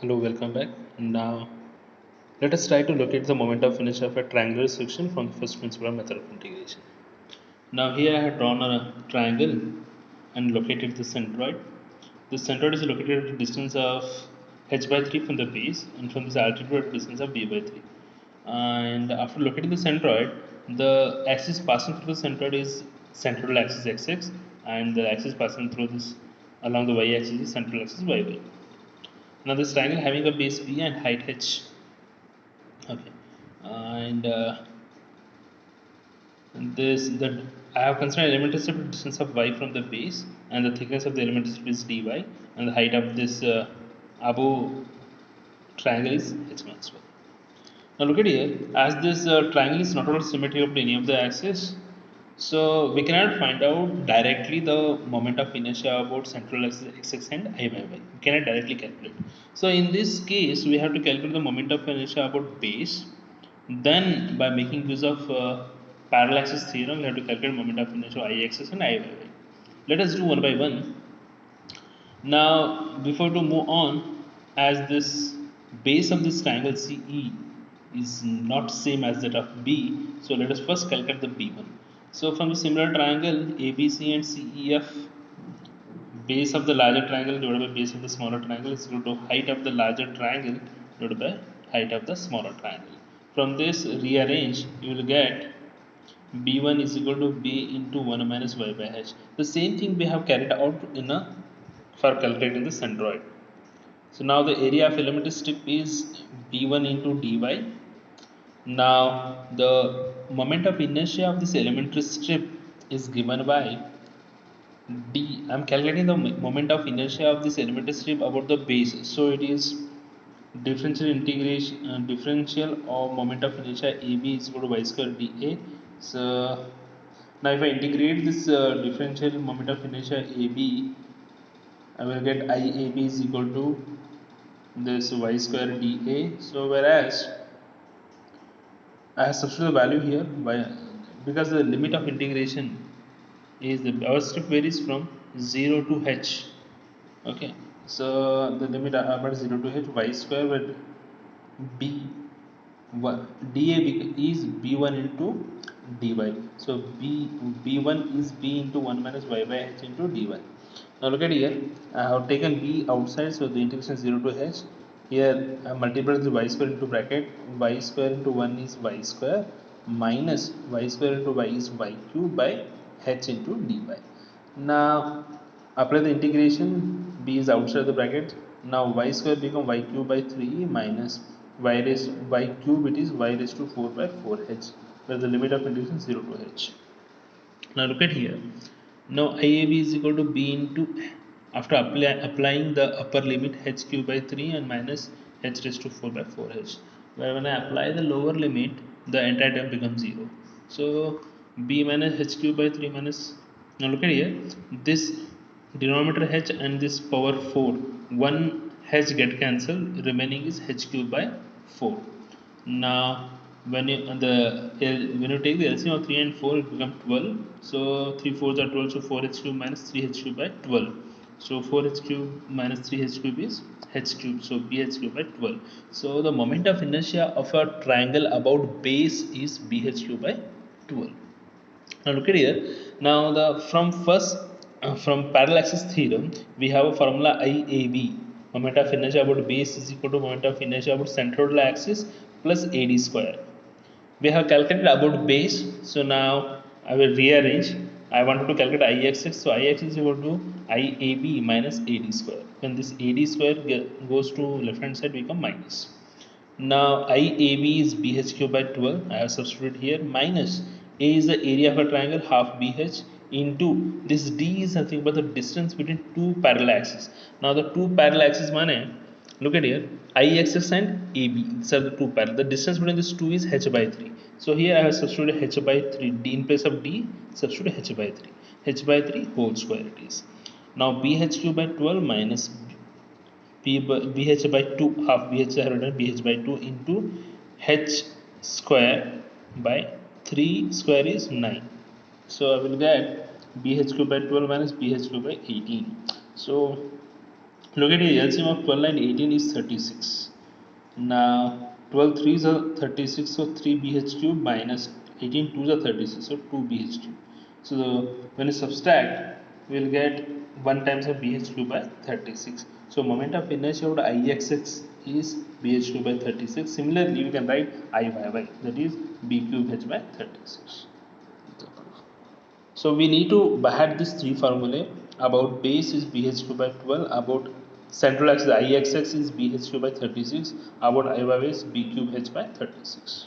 Hello, welcome back. Now, let us try to locate the moment of inertia of a triangular section from the first principle method of integration. Now, here I have drawn a triangle and located the centroid. The centroid is located at a distance of h by 3 from the base and from this altitude at a distance of b by 3. And after locating the centroid, the axis passing through the centroid is central axis xx, and the axis passing through this along the y axis is central axis yy. Now this triangle having a base B and height h. Okay, and this that I have considered elementary strip distance of y from the base, and the thickness of the elementary strip is dy, and the height of this above triangle is h minus 1. Now look at here, as this triangle is not at all symmetrical to any of the axes, so we cannot find out directly the moment of inertia about central axis xx and iyy. We cannot directly calculate. So in this case, we have to calculate the moment of inertia about base. Then by making use of parallel axis theorem, we have to calculate moment of inertia of ixx and iyy. Let us do one by one. Now, before to move on, as this base of this triangle CE is not same as that of B, so let us first calculate the B1. So from the similar triangle ABC and CEF, base of the larger triangle divided by base of the smaller triangle is equal to height of the larger triangle divided by height of the smaller triangle. From this rearrange, you will get B1 is equal to B into 1 minus y by h. The same thing we have carried out in a for calculating the centroid. So now the area of elementary strip is B1 into dy. Now the moment of inertia of this elementary strip is given by d. I am calculating the moment of inertia of this elementary strip about the base. So it is differential integration, differential of moment of inertia AB is equal to y square dA. So now if I integrate this differential moment of inertia AB, I will get IAB is equal to this y square dA. So whereas I have substituted the value here by because the limit of integration is our strip varies from 0 to h. Okay, so the limit I have at 0 to h y square with b dA is b1 into dy. So b1 is b into 1 minus y by h into dy. Now look at here, I have taken b outside, so the integration is 0 to h. Here I multiplied the y square into bracket, y square into 1 is y square minus y square into y is y cube by h into dy. Now apply the integration, b is outside the bracket. Now y square become y cube by 3 minus y cube, it is y raised to 4 by 4h, where the limit of integration is 0 to h. Now look at here. Now IAB is equal to B into, after applying the upper limit h cube by 3 and minus h raised to 4 by 4h, where when I apply the lower limit, the entire term becomes 0. So B minus h cube by 3 minus, now look at here, this denominator h and this power 4, one h get cancelled, remaining is h cube by 4. Now when you take the LCM of 3 and 4, it becomes 12. So 3 4s are 12, so 4h cube minus 3h cube by 12. So 4h cube minus 3h cube is h cube, so bh cube by 12. So the moment of inertia of a triangle about base is bh cube by 12. Now look at here. Now the from parallel axis theorem, we have a formula IAB. Moment of inertia about base is equal to moment of inertia about central axis plus AD square. We have calculated about base, so now I will rearrange. I wanted to calculate Ixx, so Ix is equal to IAB minus AD square. When this AD square goes to left hand side, become minus. Now IAB is BH cube by 12. I have substituted here, minus A is the area of a triangle, half BH, into this D is nothing but the distance between two parallel axes. Now the two parallel axes mean, look at here, IXX and AB, these are the two parallel. The distance between these two is h by 3. So here I have substituted h by 3. D in place of D, substitute h by 3. h by 3 whole square it is. Now BH cube by 12 minus BH by 2, half BH I have written BH by 2 into H square by 3 square is 9. So I will get BH cube by 12 minus BH cube by 18. So Look at here, LCM of 12 and 18 is 36. Now 12 3s are 36, so 3 BH cube minus 18 2s are 36, so 2 BH cube. So when you subtract, we will get 1 times of BH cube by 36. So moment of inertia of Ixx is BH cube by 36. Similarly, we can write Iyy, that is B cube H by 36. So we need to add these three formulae. About base is BH2 by 12, about central axis IXX is BH2 by 36, about Iyy is B cube H by 36.